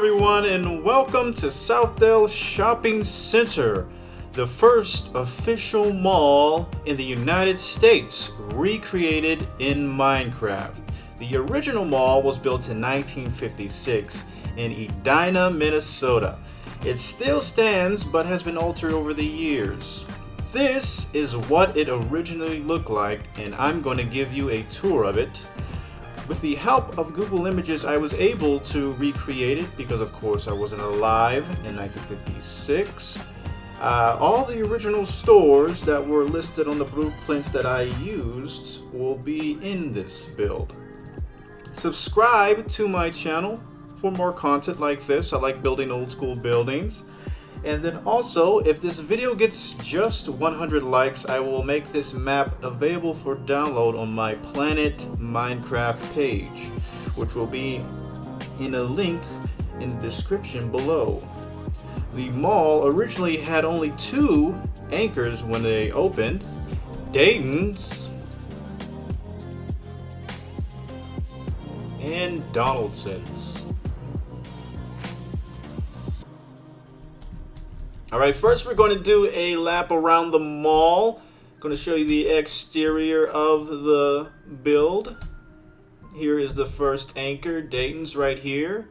everyone, and welcome to Southdale Shopping Center, the first official mall in the United States recreated in Minecraft. The original mall was built in 1956 in Edina, Minnesota. It still stands but has been altered over the years. This is what it originally looked like, and I'm going to give you a tour of it. With the help of Google Images, I was able to recreate it because, of course, I wasn't alive in 1956. All the original stores that were listed on the blueprints that I used will be in this build. Subscribe to my channel for more content like this. I like building old school buildings. And then also, if this video gets just 100 likes, I will make this map available for download on my Planet Minecraft page, which will be in a link in the description below. The mall originally had only two anchors when they opened: Dayton's and Donaldson's. Alright, first we're going to do a lap around the mall. I'm going to show you the exterior of the build. Here is the first anchor, Dayton's, right here.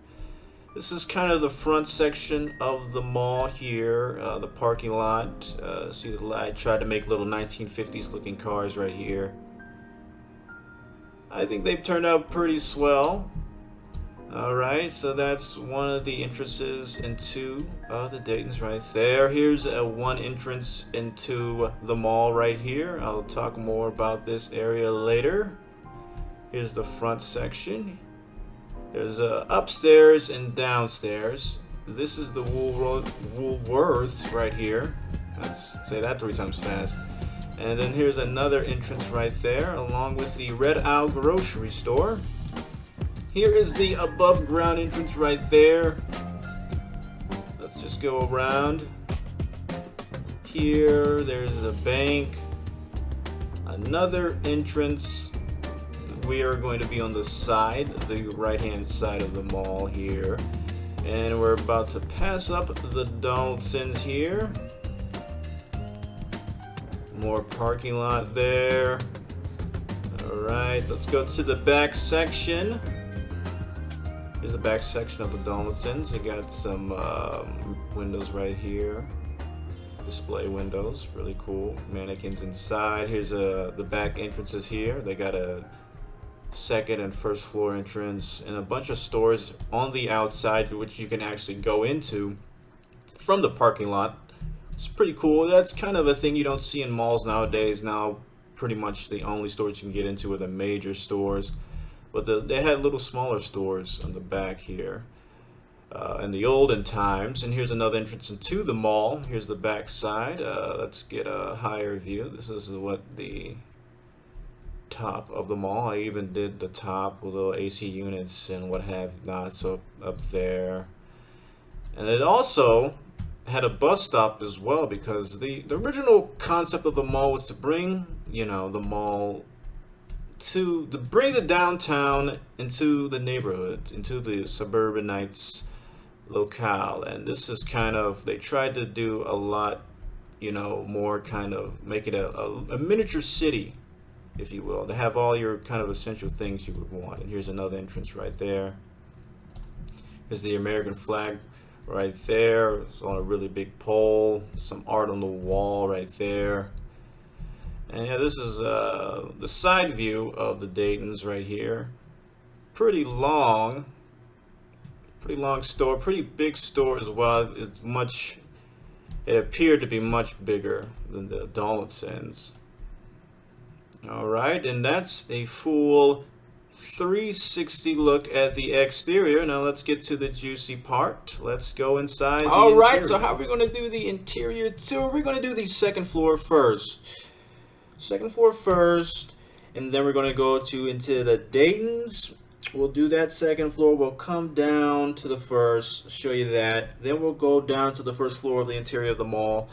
This is kind of the front section of the mall here, the parking lot. See, I tried to make little 1950s looking cars right here. I think they've turned out pretty swell. Alright, so that's one of the entrances into the Dayton's right there. Here's one entrance into the mall right here. I'll talk more about this area later. Here's the front section. There's upstairs and downstairs. This is the Woolworth right here. Let's say that 3 times fast. And then here's another entrance right there, along with the Red Owl grocery store. Here is the above ground entrance right there. Let's just go around. Here, there's a bank. Another entrance. We are going to be on the side, the right hand side of the mall here. And we're about to pass up the Donaldson's here. More parking lot there. Alright, let's go to the back section. Here's the back section of the Donaldson's. They got some windows right here. Display windows, really cool. Mannequins inside. Here's the back entrances here. They got a second and first floor entrance and a bunch of stores on the outside which you can actually go into from the parking lot. It's pretty cool. That's kind of a thing you don't see in malls nowadays. Now pretty much the only stores you can get into are the major stores. But they had little smaller stores on the back here in the olden times. And here's another entrance into the mall. Here's the back side. Let's get a higher view. This is what the top of the mall. I even did the top with little AC units and what have not. So up there. And it also had a bus stop as well, because the original concept of the mall was to bring, the mall to bring the downtown into the neighborhood, into the suburbanites locale. And this is kind of, they tried to do a lot, more kind of make it a miniature city, if you will, to have all your kind of essential things you would want. And here's another entrance right there. Here's the American flag right there. It's on a really big pole. Some art on the wall right there. And yeah, this is the side view of the Dayton's right here. Pretty long store, pretty big store as well. It appeared to be much bigger than the Donaldson's. All right, and that's a full 360 look at the exterior. Now let's get to the juicy part. Let's go inside. All right, so how are we going to do the interior tour? We're going to do the second floor first. And then we're going to go into the Dayton's. We'll do that second floor. We'll come down to the first, show you that. Then we'll go down to the first floor of the interior of the mall.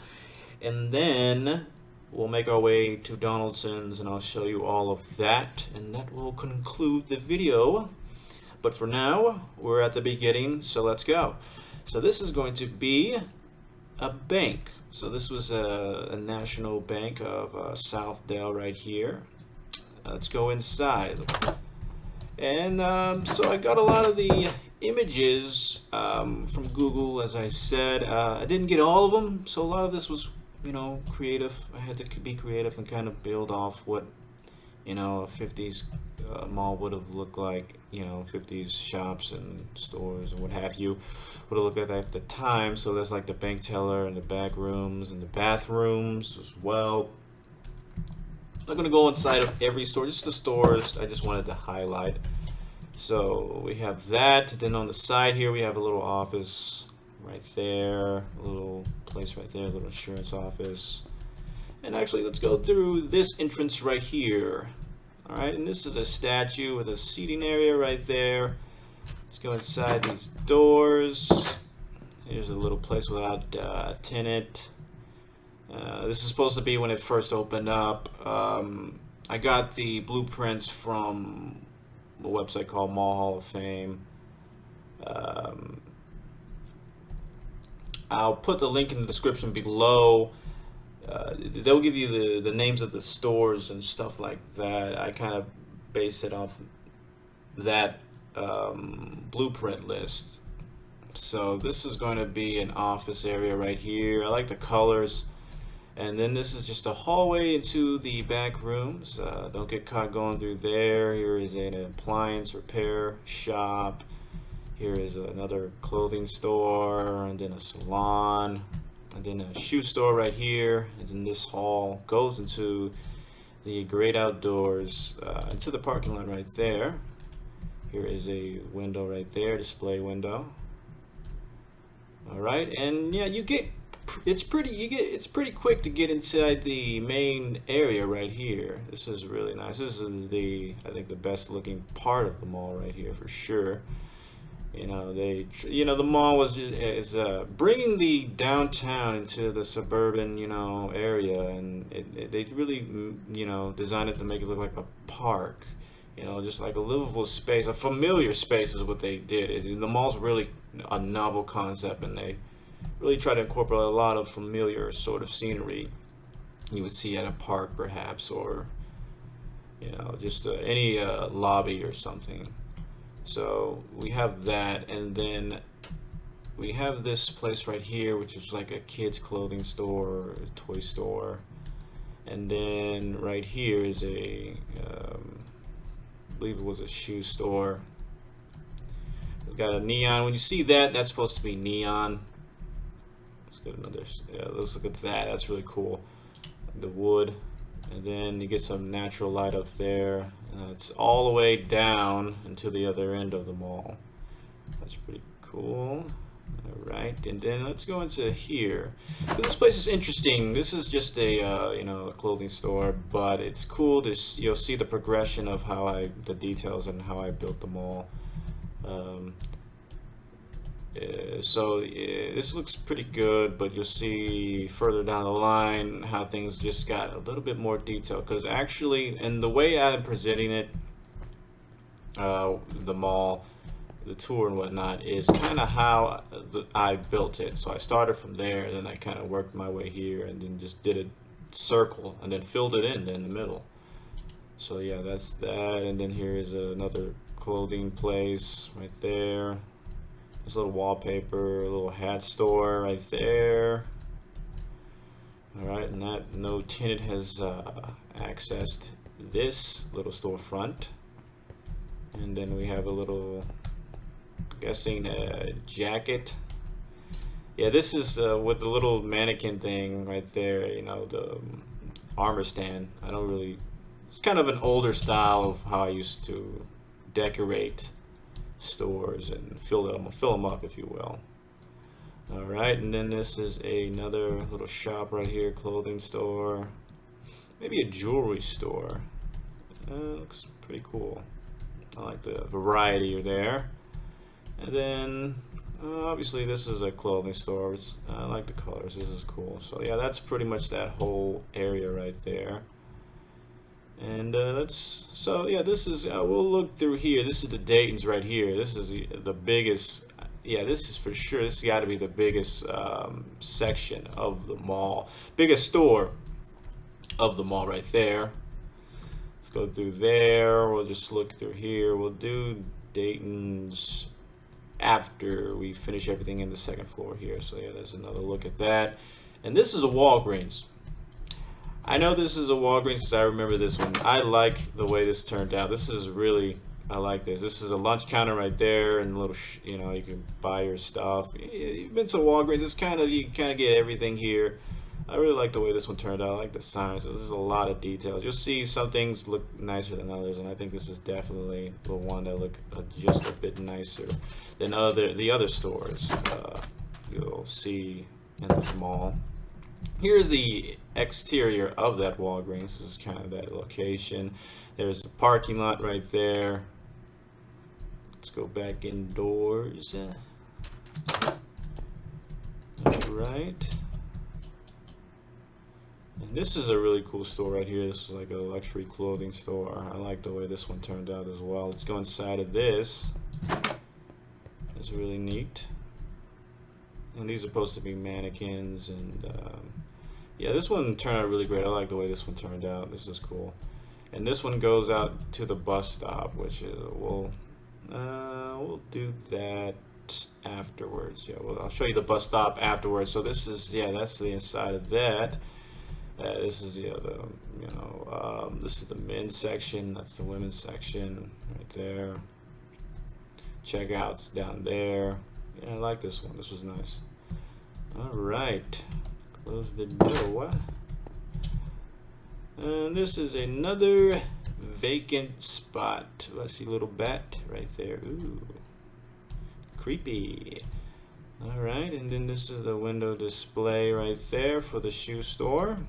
And then we'll make our way to Donaldson's, and I'll show you all of that. And that will conclude the video. But for now, we're at the beginning, so let's go. So this is going to be a bank. So this was a national bank of Southdale right here. Let's go inside. And so I got a lot of the images from Google, as I said. I didn't get all of them, so a lot of this was, creative. I had to be creative and kind of build off what, a 50s mall would have looked like, 50s shops and stores and what have you would have looked like at the time. So there's like the bank teller and the back rooms and the bathrooms as well. I'm not going to go inside of every store, just the stores I just wanted to highlight. So we have that. Then on the side here, we have a little office right there, a little place right there, a little insurance office. And actually, let's go through this entrance right here. All right, and this is a statue with a seating area right there. Let's go inside these doors. Here's a little place without a tenant. This is supposed to be when it first opened up. I got the blueprints from a website called Mall Hall of Fame. I'll put the link in the description below. They'll give you the names of the stores and stuff like that. I kind of base it off that blueprint list. So this is going to be an office area right here. I like the colors. And then this is just a hallway into the back rooms. Don't get caught going through there. Here is an appliance repair shop. Here is another clothing store, and then a salon, and then a shoe store right here. And then this hall goes into the great outdoors, into the parking lot right there. Here is a window right there, display window. All right, and yeah, it's pretty quick to get inside the main area right here. This is really nice. This is I think the best looking part of the mall right here for sure. The mall is bringing the downtown into the suburban, area, and they really, designed it to make it look like a park, just like a livable space, a familiar space is what they did. The mall's really a novel concept, and they really try to incorporate a lot of familiar sort of scenery you would see at a park, perhaps, or just any lobby or something. So we have that, and then we have this place right here, which is like a kids clothing store or a toy store. And then right here is I believe it was a shoe store. It's got a neon. When you see that, that's supposed to be neon. Let's get another. Yeah, let's look at that. That's really cool. The wood, and then you get some natural light up there. It's all the way down into the other end of the mall. That's pretty cool. All right, and then let's go into here. This place is interesting. This is just a a clothing store, but it's cool. You'll see the progression of the details and how I built the mall. This looks pretty good, but you'll see further down the line how things just got a little bit more detail, because actually, and the way I'm presenting it, the mall, the tour and whatnot, is kind of how I built it. So I started from there, and then I kind of worked my way here, and then just did a circle and then filled it in the middle. So yeah, that's that. And then here is another clothing place right there. There's a little wallpaper, a little hat store right there. All right, and that no tenant has accessed this little storefront. And then we have a little, guessing a jacket. Yeah, this is with the little mannequin thing right there, the armor stand. It's kind of an older style of how I used to decorate stores and fill them up, if you will. All right, and then this is another little shop right here, clothing store, maybe a jewelry store. Looks pretty cool. I like the variety there. And then obviously this is a clothing store. I like the colors. This is cool. So yeah, that's pretty much that whole area right there. And so yeah, this is, we'll look through here. This is the Dayton's right here. This is the biggest, yeah, this is for sure. This has got to be the biggest section of the mall. Biggest store of the mall right there. Let's go through there. We'll just look through here. We'll do Dayton's after we finish everything in the second floor here. So yeah, there's another look at that. And this is a Walgreens. I know this is a Walgreens because I remember this one. I like the way this turned out. This is really, I like this. This is a lunch counter right there, and a little, you know, you can buy your stuff. You've been to Walgreens. It's kind of, you kind of get everything here. I really like the way this one turned out. I like the signs. So there's a lot of details. You'll see some things look nicer than others, and I think this is definitely the one that look just a bit nicer than the other stores you'll see in this mall. Here's the exterior of that Walgreens. This is kind of that location. There's a parking lot right there. Let's go back indoors. All right. And this is a really cool store right here. This is like a luxury clothing store. I like the way this one turned out as well. Let's go inside of this. It's really neat. And these are supposed to be mannequins, and yeah, this one turned out really great. I like the way this one turned out. This is cool. And this one goes out to the bus stop, which is we'll do that afterwards. Yeah, well, I'll show you the bus stop afterwards. So this is, yeah, that's the inside of that. This is the other, you know, this is the men's section. That's the women's section right there. Checkouts down there. Yeah, I like this one. This was nice. All right, close the door. And this is another vacant spot. I see a little bat right there. Ooh, creepy. All right, and then this is the window display right there for the shoe store.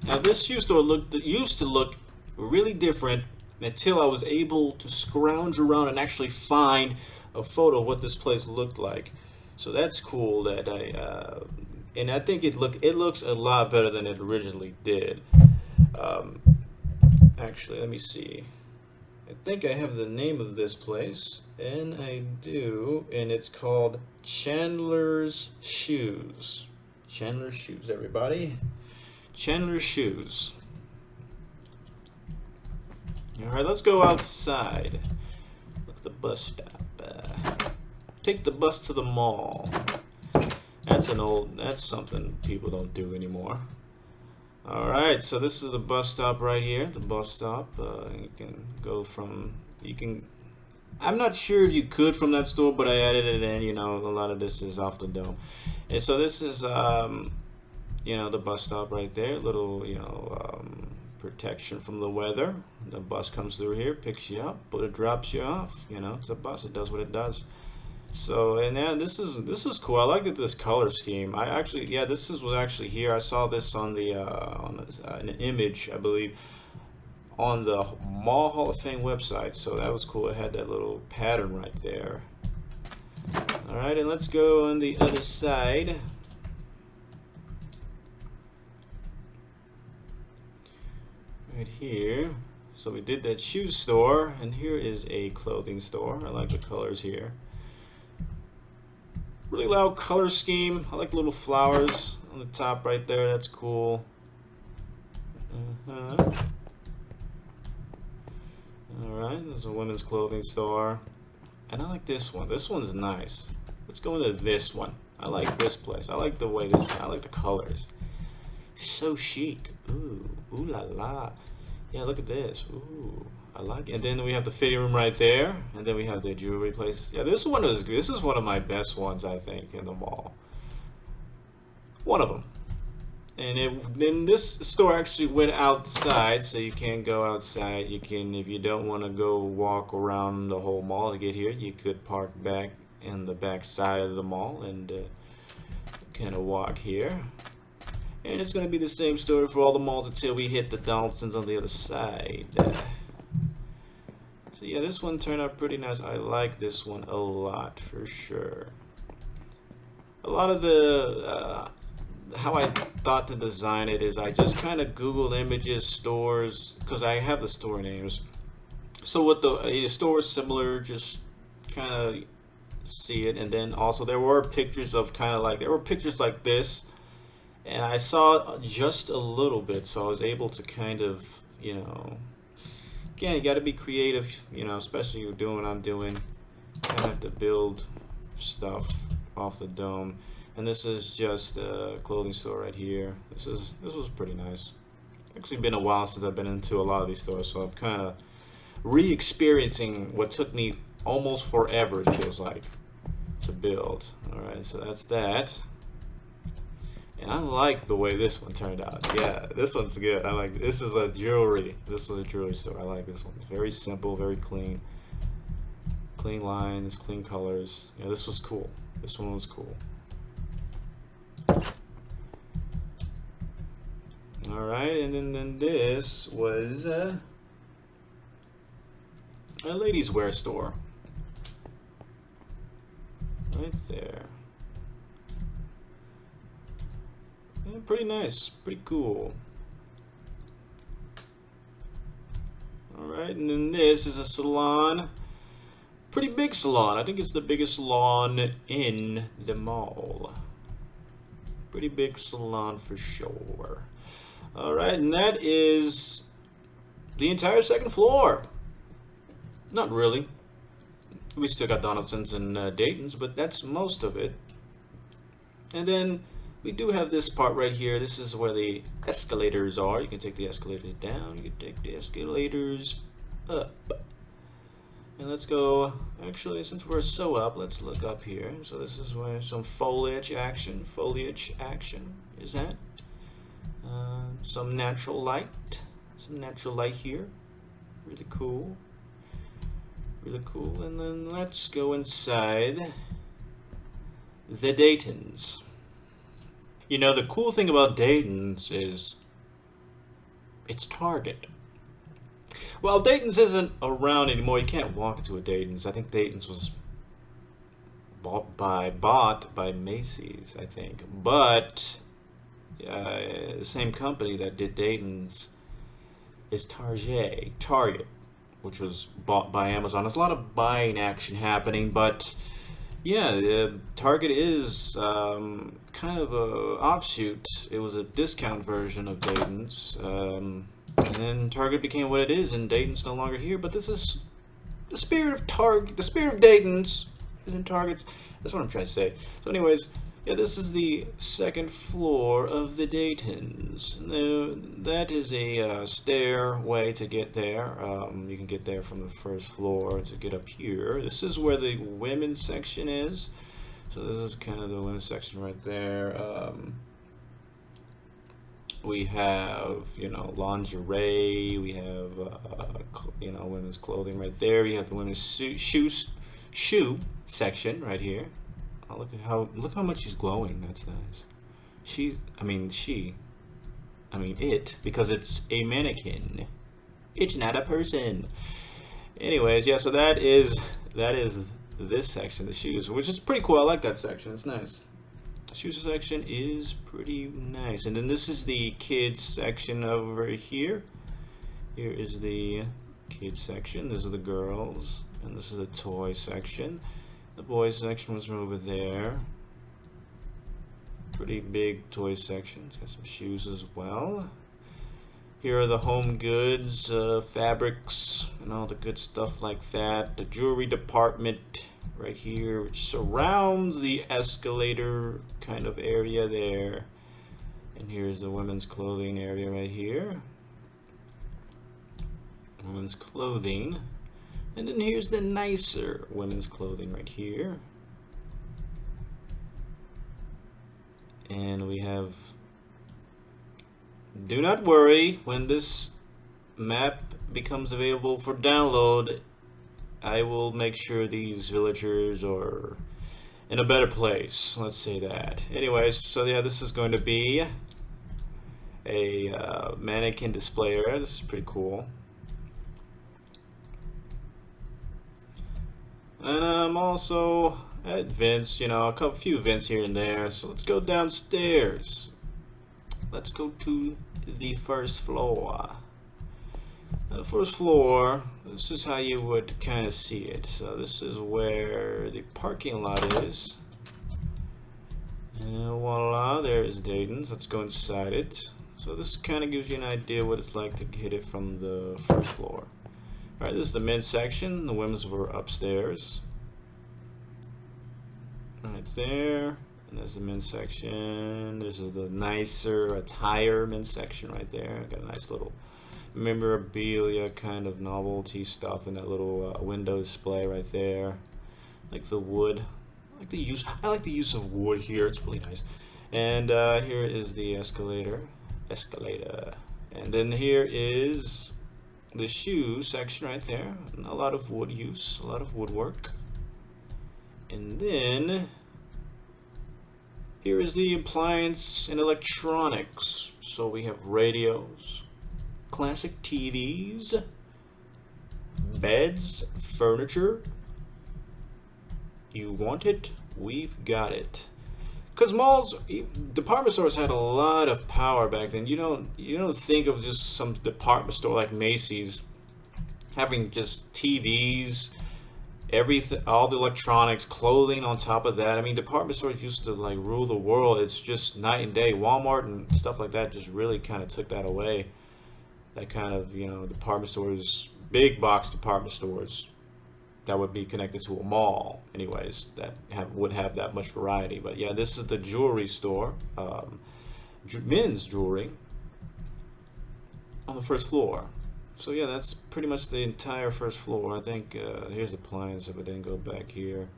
Now this shoe store used to look really different until I was able to scrounge around and actually find a photo of what this place looked like. So that's cool that and I think it looks a lot better than it originally did. Actually, let me see. I think I have the name of this place, and I do, and it's called Chandler's Shoes. Chandler's Shoes, everybody. Chandler's Shoes. All right, let's go outside. Look at the bus stop. Take the bus to the mall. That's something people don't do anymore. All right, so this is the bus stop right here. The bus stop. You can go from. I'm not sure if you could from that store, but I added it in. You know, a lot of this is off the dome, and so this is, you know, the bus stop right there. Little, you know, protection from the weather. The bus comes through here, picks you up, but it drops you off. You know, it's a bus. It does what it does. So, and yeah, this is cool. I like this color scheme. I actually, yeah, was actually here. I saw this on the an image, I believe, on the Mall Hall of Fame website. So that was cool. It had that little pattern right there. All right, and let's go on the other side. Right here. So we did that shoe store, and here is a clothing store. I like the colors here. Really loud color scheme. I like little flowers on the top right there. That's cool. Alright, there's a women's clothing store. And I like this one. This one's nice. Let's go into this one. I like this place. I like the way I like the colors. So chic. Ooh, ooh la la. Yeah, look at this. Ooh, I like it. And then we have the fitting room right there, and then we have the jewelry place. Yeah, this one is good. This is one of my best ones, I think, in the mall. One of them. And then this store actually went outside, so you can go outside. You can, if you don't want to go walk around the whole mall to get here, you could park back in the back side of the mall and kind of walk here. And it's going to be the same story for all the malls until we hit the Donaldsons on the other side. So yeah, this one turned out pretty nice. I like this one a lot for sure. A lot of the how I thought to design it is I just kind of Googled images, stores, because I have the store names. So with the stores similar, just kind of see it, and then also there were pictures of there were pictures like this, and I saw just a little bit, so I was able to kind of, again, you got to be creative, especially doing what I'm doing. I have to build stuff off the dome. And this is just a clothing store right here. This was pretty nice. Actually been a while since I've been into a lot of these stores, so I'm kind of re-experiencing what took me almost forever, it feels like, to build. Alright, so that's that. And I like the way this one turned out. Yeah, this one's good. I like this is a jewelry. This is a jewelry store. I like this one. It's very simple, very clean. Clean lines, clean colors. Yeah, this was cool. This one was cool. Alright, and then this was a ladies' wear store. Right there. Yeah, pretty nice, pretty cool. Alright, and then this is a salon. Pretty big salon. I think it's the biggest salon in the mall. Pretty big salon for sure. Alright, and that is the entire second floor. Not really. We still got Donaldson's and Dayton's, but that's most of it. And then we do have this part right here. This is where the escalators are. You can take the escalators down. You can take the escalators up. And let's go, actually, since we're so up, let's look up here. So this is where some foliage action is that. Some natural light here. Really cool. Really cool. And then let's go inside the Dayton's. The cool thing about Dayton's is it's Target. Well, Dayton's isn't around anymore. You can't walk into a Dayton's. I think Dayton's was bought by Macy's, I think. But the same company that did Dayton's is Target, which was bought by Amazon. There's a lot of buying action happening, but yeah, Target is kind of a offshoot. It was a discount version of Dayton's. And then Target became what it is, and Dayton's no longer here. But this is the spirit of Target. The spirit of Dayton's is in Target's. That's what I'm trying to say. So, anyways, yeah, this is the second floor of the Dayton's. Now, that is a stairway to get there. You can get there from the first floor to get up here. This is where the women's section is. So this is kind of the women's section right there. We have, lingerie. We have, women's clothing right there. You have the women's shoe section right here. Oh, look how much she's glowing. That's nice. It, because it's a mannequin. It's not a person. Anyways, yeah. So that is this section, the shoes, which is pretty cool. I like that section. It's nice. Shoes section is pretty nice. And then this is the kids section over here. Here is the kids section. This is the girls, and this is the toy section. The boys section was over there. Pretty big toy section. It's got some shoes as well. Here are the home goods, fabrics, and all the good stuff like that. The jewelry department right here, which surrounds the escalator kind of area there. And here's the women's clothing area right here. Women's clothing. And then here's the nicer women's clothing right here. And we have, do not worry, when this map becomes available for download, I will make sure these villagers are in a better place. Let's say that. Anyways, so yeah, this is going to be a mannequin display area. This is pretty cool. And I'm also at vents, a few vents here and there. So let's go downstairs. let's go to the first floor. Now, the first floor, this is how you would kind of see it. So this is where the parking lot is. And voila, there is Dayton's. Let's go inside it. So this kind of gives you an idea what it's like to hit it from the first floor. Alright, this is the men's section. The women's were upstairs. Right there. And there's the men's section. This is the nicer attire men's section right there. Got a nice little memorabilia kind of novelty stuff in that little window display right there. Like the wood. I like the use of wood here. It's really nice. And here is the escalator. And then here is the shoe section right there. And a lot of wood use, a lot of woodwork. And then here is the appliance and electronics. So we have radios, classic TVs, beds, furniture. You want it? We've got it. Because malls, department stores had a lot of power back then. You don't think of just some department store like Macy's having just TVs, everything, all the electronics, clothing on top of that. I mean, department stores used to like rule the world. It's just night and day. Walmart and stuff like that just really kind of took that away. That kind of, department stores, big box department stores that would be connected to a mall anyways, that would have that much variety. But yeah, this is the jewelry store, men's jewelry on the first floor. So yeah, that's pretty much the entire first floor. I think here's the appliance if I didn't go back here.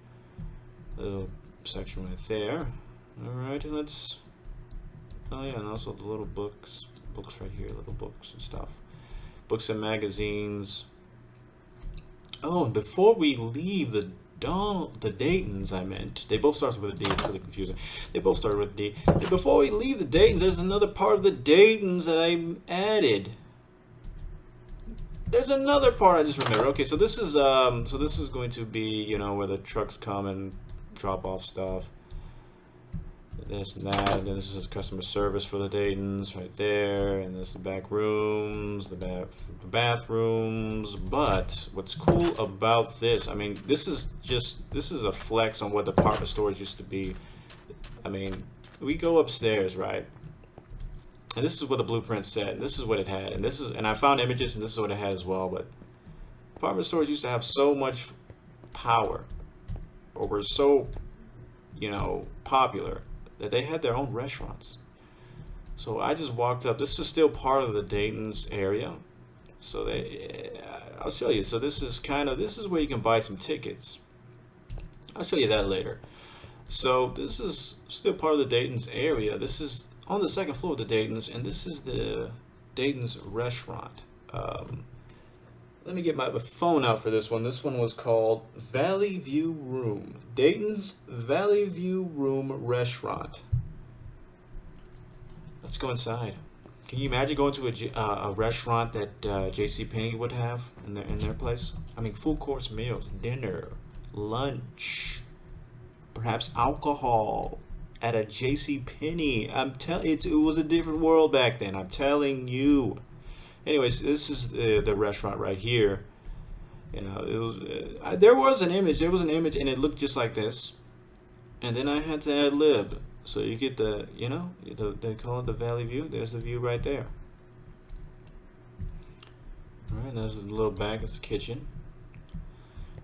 Little section right there. Alright, and let's, oh yeah, and also the little books right here, little books and stuff. Books and magazines. Oh, and before we leave the Dayton's, they both start with a D. It's really confusing. They both start with a D. And before we leave the Dayton's, there's another part of the Dayton's that I added. There's another part I just remember. Okay, so this is going to be where the trucks come and drop off stuff. This and that, and then this is customer service for the Dayton's right there, and there's the back rooms, the bathrooms. But what's cool about this, I mean, this is a flex on what department stores used to be. I mean, we go upstairs, right? And this is what the blueprint said, and this is what it had, and I found images, and this is what it had as well. But department stores used to have so much power, or were so, popular, that they had their own restaurants. So I just walked up. This is still part of the Dayton's area. So I'll show you. So this is where you can buy some tickets. I'll show you that later. So this is still part of the Dayton's area. This is on the second floor of the Dayton's, and this is the Dayton's restaurant. Let me get my phone out for this one. This one was called Valley View Room. Dayton's Valley View Room Restaurant. Let's go inside. Can you imagine going to a restaurant that JCPenney would have in their place? I mean, full course meals, dinner, lunch, perhaps alcohol at a JCPenney. It was a different world back then. I'm telling you. Anyways, this is the restaurant right here. There was an image, and it looked just like this. And then I had to add lib, so you get they call it the Valley View. There's the view right there. All right, there's a little back. It's the kitchen.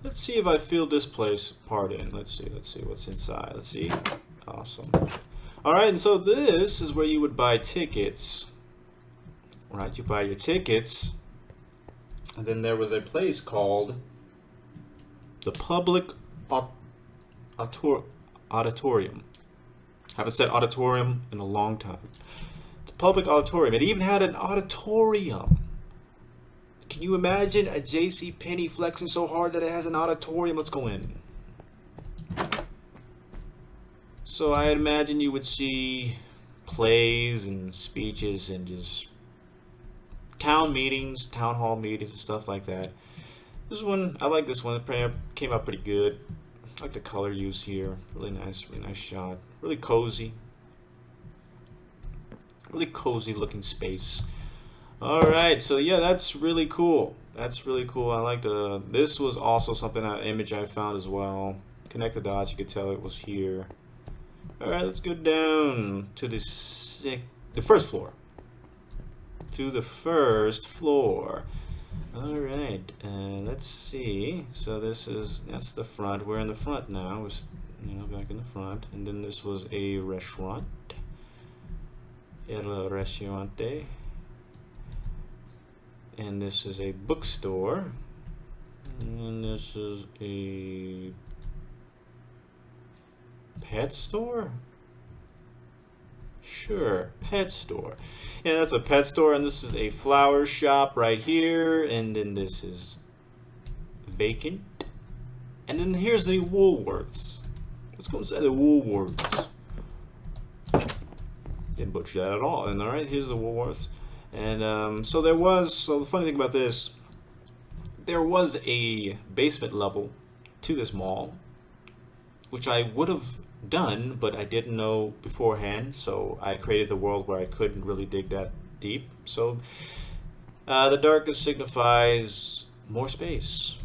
Let's see if I fill this place part in. Let's see what's inside. Let's see. Awesome. All right, and so this is where you would buy tickets. Right, you buy your tickets, and then there was a place called the Public Auditorium. Haven't said auditorium in a long time. The Public Auditorium. It even had an auditorium. Can you imagine a JCPenney flexing so hard that it has an auditorium? Let's go in. So I imagine you would see plays and speeches and just town hall meetings and stuff like that. This one, I like this one. It came out pretty good. I like the color use here. Really nice shot. Really cozy. Really cozy looking space. All right, so yeah, that's really cool. That's really cool. I like the. This was also something, an image I found as well. Connect the dots. You could tell it was here. All right, let's go down to the first floor. To the first floor. All right, let's see. So that's the front. We're in the front now. We're back in the front, and then this was a restaurant. El Restaurante. And this is a bookstore. And this is a pet store? Sure, pet store. Yeah, that's a pet store, and this is a flower shop right here, and then this is vacant. And then here's the Woolworths. Let's go inside the Woolworths. Didn't butcher that at all. And alright, here's the Woolworths. And so the funny thing about this, there was a basement level to this mall, which I would have done, but I didn't know beforehand, so I created the world where I couldn't really dig that deep. So the darkness signifies more space.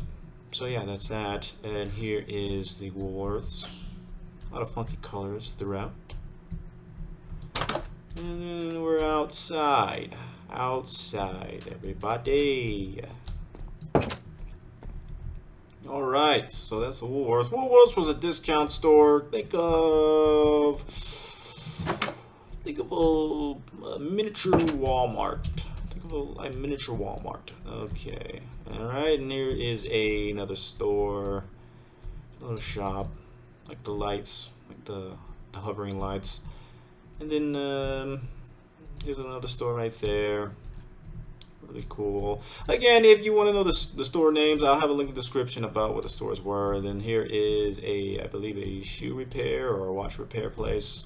So yeah, that's that. And here is the Woolworths. A lot of funky colors throughout. And then we're outside. Outside, everybody. Alright, so that's the Woolworths. Woolworths was a discount store. Think of a miniature Walmart. Think of a miniature Walmart. Okay. Alright, and here is another store. A little shop. Like the lights. Like the hovering lights. And then here's another store right there. Really cool. Again, if you want to know the store names, I'll have a link in the description about what the stores were. And then here is I believe a shoe repair or a watch repair place.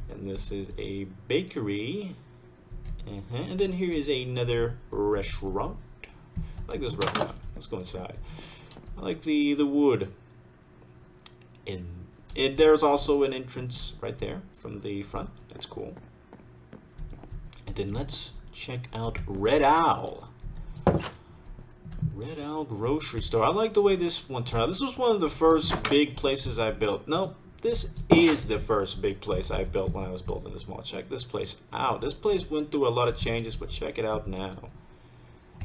And this is a bakery. And then here is another restaurant. I like this restaurant. Let's go inside. I like the wood. And there's also an entrance right there from the front. That's cool. And then let's check out Red Owl. Red Owl grocery store. I like the way this one turned out. This was one of the first big places I built. No, this is the first big place I built when I was building this mall. Check this place out. This place went through a lot of changes, but check it out now.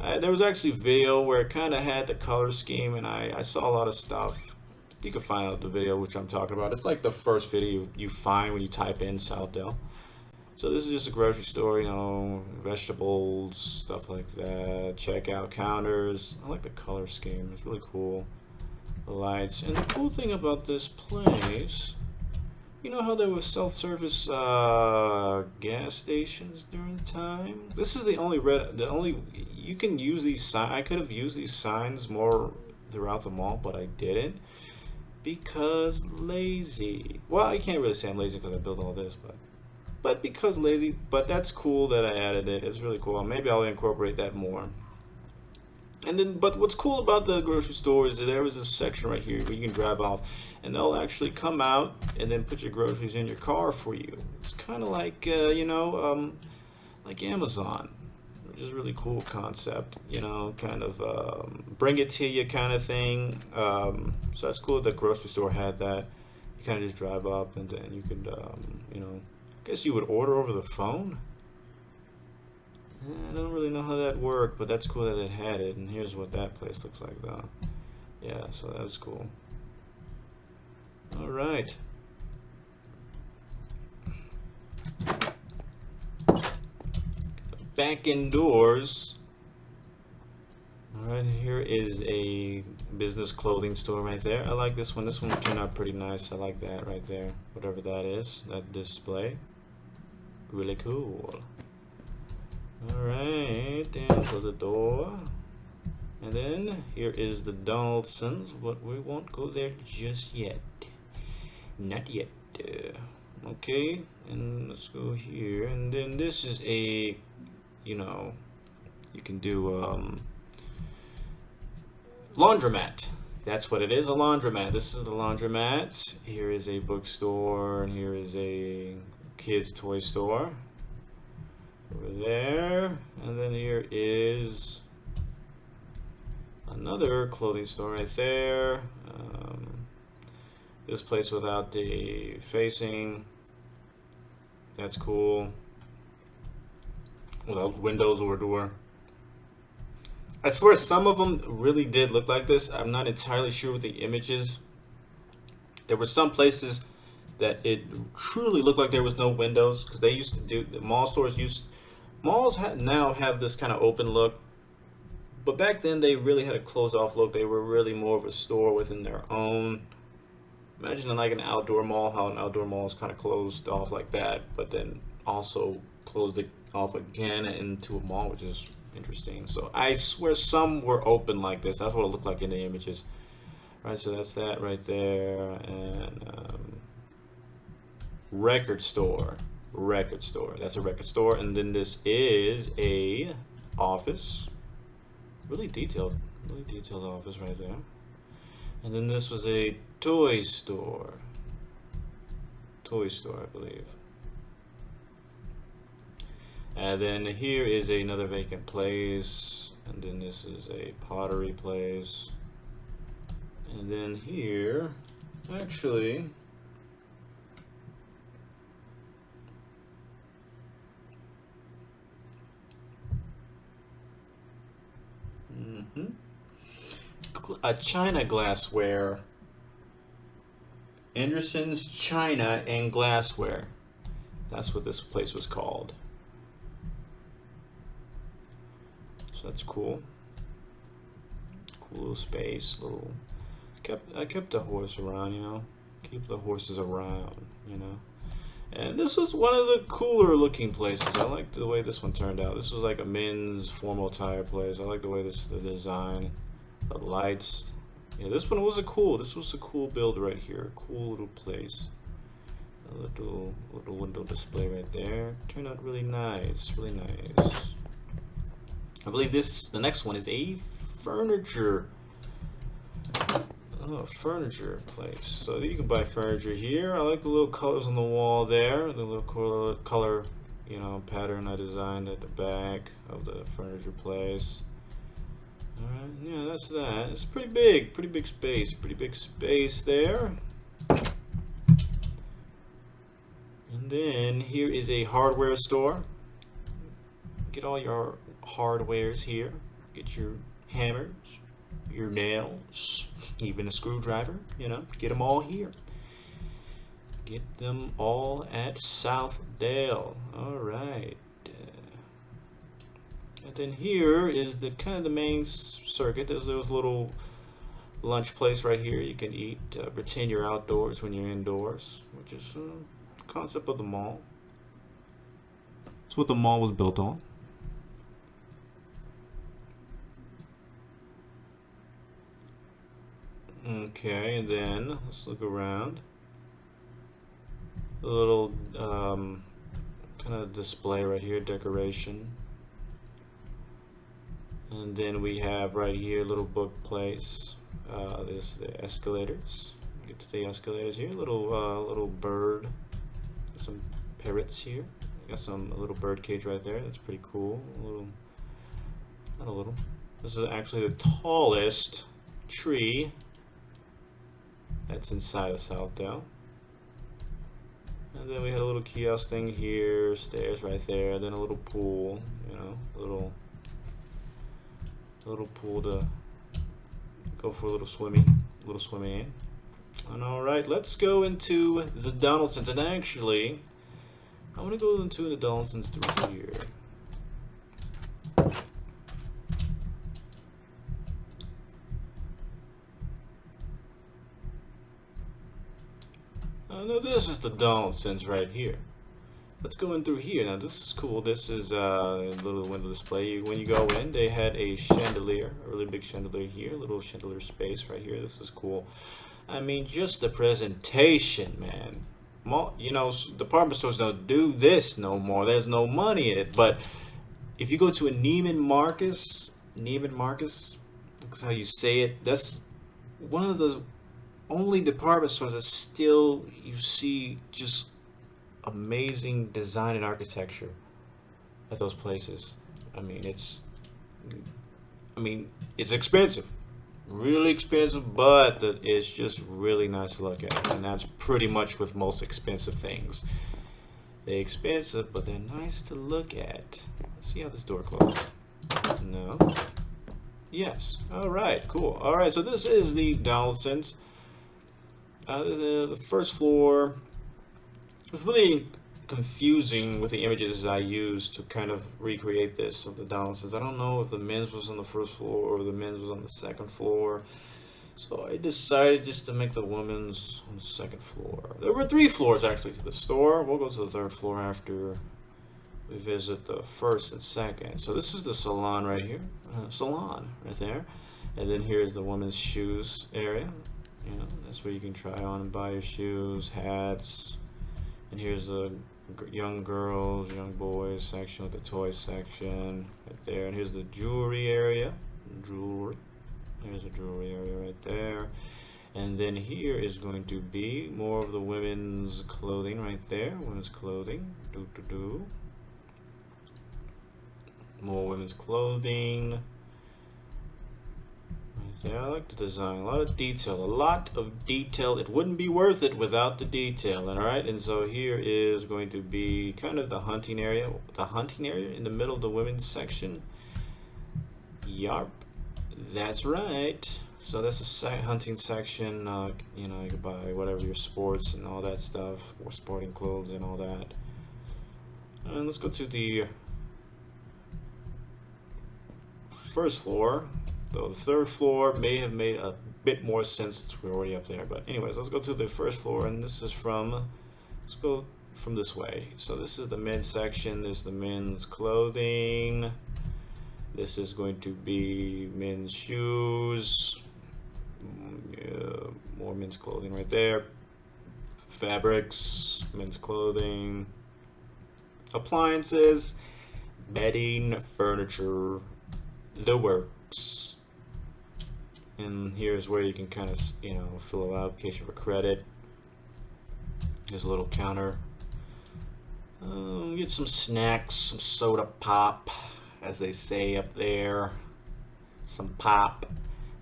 There was actually video where it kind of had the color scheme, and I saw a lot of stuff. You can find out the video which I'm talking about. It's like the first video you find when you type in Southdale. So this is just a grocery store, you know, vegetables, stuff like that, checkout counters. I like the color scheme, it's really cool. The lights, and the cool thing about this place, you know how there was self-service gas stations during the time? This is the only you can use these signs. I could have used these signs more throughout the mall, but I didn't because lazy. Well, I can't really say I'm lazy because I built all this, but because lazy. But that's cool that I added it. It's really cool. Maybe I'll incorporate that more. And then, but what's cool about the grocery store is that there is a section right here where you can drive off, and they'll actually come out and then put your groceries in your car for you. It's kind of like like Amazon, which is a really cool concept. You know, kind of bring it to you kind of thing. So that's cool. The grocery store had that. You kind of just drive up, and then you could, you know, I guess you would order over the phone. I don't really know how that worked, but that's cool that it had it. And here's what that place looks like, though. Yeah, so that was cool. All right. Back indoors. All right, here is a business clothing store right there. I like this one. This one turned out pretty nice. I like that right there. Whatever that is, that display. Really cool. Alright, and close the door. And then here is the Donaldson's, but we won't go there just yet. Not yet. Okay, and let's go here. And then this is a, you know, you can do laundromat. That's what it is, a laundromat. This is the laundromat. Here is a bookstore, and here is a kids' toy store. over there. And then here is another clothing store right there. This place without the facing. That's cool. Without windows or door. I swear some of them really did look like this. I'm not entirely sure with the images. There were some places that it truly looked like there was no windows, because they used to do, the mall stores used, now have this kind of open look, but back then they really had a closed off look. They were really more of a store within their own. Imagine like an outdoor mall, how an outdoor mall is kind of closed off like that, but then also closed it off again into a mall, which is interesting. So I swear some were open like this. That's what it looked like in the images. All right, so that's that right there. And record store. That's a record store. And then this is a office. Really detailed office right there. And then this was a toy store, I believe. And then here is another vacant place, and then this is a pottery place. And then here, actually, a China glassware. Anderson's China and Glassware. That's what this place was called. So that's cool. Cool little space. I kept the horse around, you know. Keep the horses around, you know. And this was one of the cooler looking places. I like the way this one turned out. This was like a men's formal attire place. I like the way the design, the lights. Yeah, this one was a cool build right here. Cool little place. A little window display right there. Turned out really nice, really nice. I believe the next one is a furniture place. So you can buy furniture here. I like the little colors on the wall there. The little color, you know, pattern I designed at the back of the furniture place. All right, yeah, that's that. It's pretty big space there. And then here is a hardware store. Get all your hardwares here. Get your hammers, your nails, even a screwdriver, you know, get them all here. Get them all at Southdale. All right. And then here is the kind of the main circuit. There's a little lunch place right here. You can eat, pretend you're outdoors when you're indoors, which is the concept of the mall. It's what the mall was built on. Okay, and then let's look around. A little kind of display right here, decoration. And then we have right here a little book place. There's the escalators. Get to the escalators here. Little bird. Got some parrots here. Got a little bird cage right there. That's pretty cool. Not a little. This is actually the tallest tree that's inside of Southdale. And then we had a little kiosk thing here, stairs right there, then a little pool, you know, little pool to go for a little swimming in. And all right, let's go into the Donaldsons. And actually, I want to go into the Donaldsons through here. Now this is the Donaldsons right here. Let's go in through here. Now this is cool. This is a little window display. When you go in, they had a chandelier, a really big chandelier here, a little chandelier space right here. This is cool. I mean, just the presentation, man. You know, department stores don't do this no more. There's no money in it. But if you go to a Neiman Marcus, that's how you say it. That's one of the only department stores that still you see just amazing design and architecture. at those places. I mean, it's expensive, really expensive, but it's just really nice to look at, and that's pretty much with most expensive things. They're expensive, but they're nice to look at. Let's see how this door closes. No. Yes. All right. Cool. All right. So this is the Donaldsons. The first floor was really confusing with the images I used to kind of recreate this of the Donaldsons. I don't know if the men's was on the first floor or the men's was on the second floor. So I decided just to make the women's on the second floor. There were 3 floors actually to the store. We'll go to the 3rd floor after we visit the 1st and 2nd. So this is the salon right here. Salon right there. And then here's the women's shoes area. You know, that's where you can try on and buy your shoes, hats. And here's the young girls, young boys section with the toy section right there. And here's the jewelry area. Jewelry. There's a jewelry area right there. And then here is going to be more of the women's clothing right there. Women's clothing. More women's clothing. Right there. I like the design. A lot of detail. A lot of detail. It wouldn't be worth it without the detail. Alright? And so here is going to be kind of the hunting area. The hunting area in the middle of the women's section. Yarp. That's right. So that's a hunting section. You know, you can buy whatever your sports and all that stuff, or sporting clothes and all that. And let's go to the 1st floor. Though the 3rd floor may have made a bit more sense since we're already up there. But anyways, let's go to the 1st floor, and this is let's go from this way. So this is the men's section. This is the men's clothing. This is going to be men's shoes, more men's clothing right there, fabrics, men's clothing, appliances, bedding, furniture, the works. And here's where you can kind of, you know, fill out application for credit. There's a little counter. Get some snacks, some soda pop, as they say up there, some pop.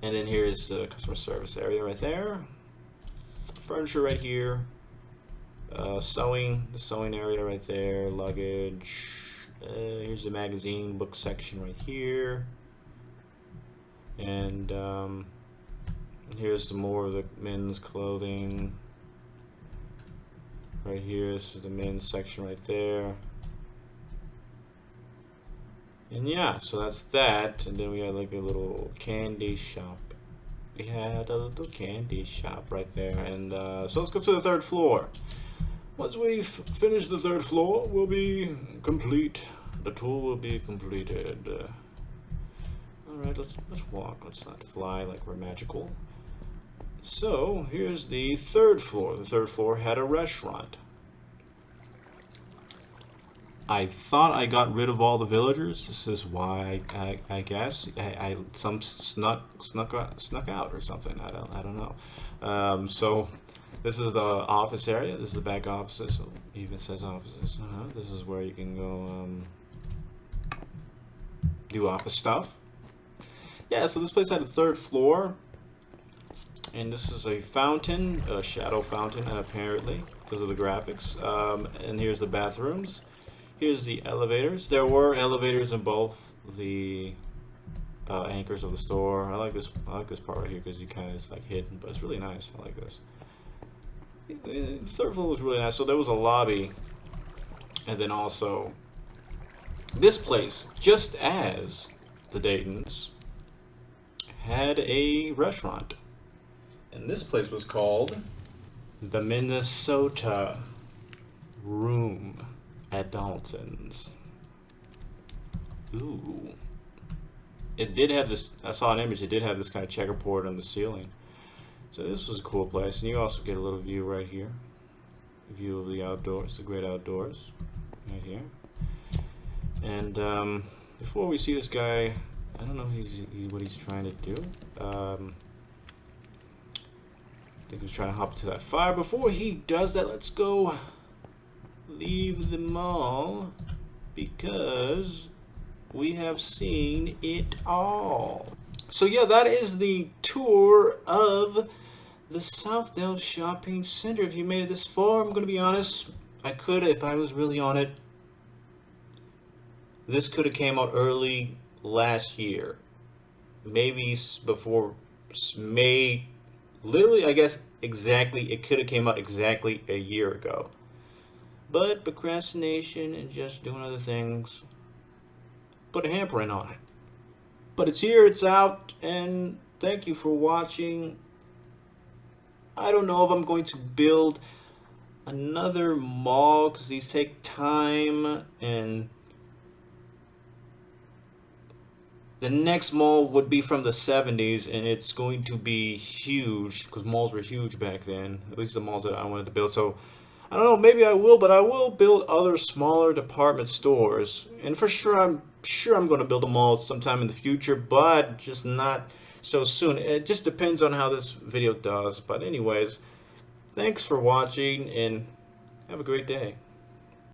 And then here's the customer service area right there, furniture right here, the sewing area right there, luggage. Here's the magazine book section right here, and here's some more of the men's clothing right here. This is the men's section right there. And yeah, so that's that. And then we had like a little candy shop. We had a little candy shop right there. And so let's go to the 3rd floor. Once we've finished the 3rd floor, we'll be complete. The tour will be completed. Alright, let's walk. Let's not fly like we're magical. So here's the 3rd floor. The 3rd floor had a restaurant. I thought I got rid of all the villagers. This is why I guess some snuck out or something. I don't know. So this is the office area. This is the back offices. So it even says offices. This is where you can go do office stuff. Yeah. So this place had a 3rd floor, and this is a fountain, a shadow fountain, apparently because of the graphics. And here's the bathrooms. Here's the elevators. There were elevators in both the anchors of the store. I like this part right here because you kind of, it's like hidden, but it's really nice. I like this. The 3rd floor was really nice. So there was a lobby, and then also this place, just as the Daytons, had a restaurant, and this place was called the Minnesota Room at Donaldson's. Ooh. It did have this, I saw an image, it did have this kind of checkerboard on the ceiling. So this was a cool place. And you also get a little view right here. A view of the outdoors, the great outdoors. Right here. And before we see this guy, I don't know what he's trying to do. I think he's trying to hop to that fire. Before he does that, let's go leave the mall because we have seen it all. So yeah, that is the tour of the Southdale Shopping Center. If you made it this far, I'm going to be honest, I could, if I was really on it, this could have came out early last year. Maybe before May, literally, I guess, exactly, it could have came out exactly a year ago. But procrastination and just doing other things put a hampering on it. But it's here, it's out, and thank you for watching. I don't know if I'm going to build another mall because these take time, and the next mall would be from the 70s, and it's going to be huge because malls were huge back then, at least the malls that I wanted to build. So I don't know, maybe I will, but I will build other smaller department stores, and for sure I'm going to build a mall sometime in the future, but just not so soon. It just depends on how this video does. But anyways, thanks for watching and have a great day.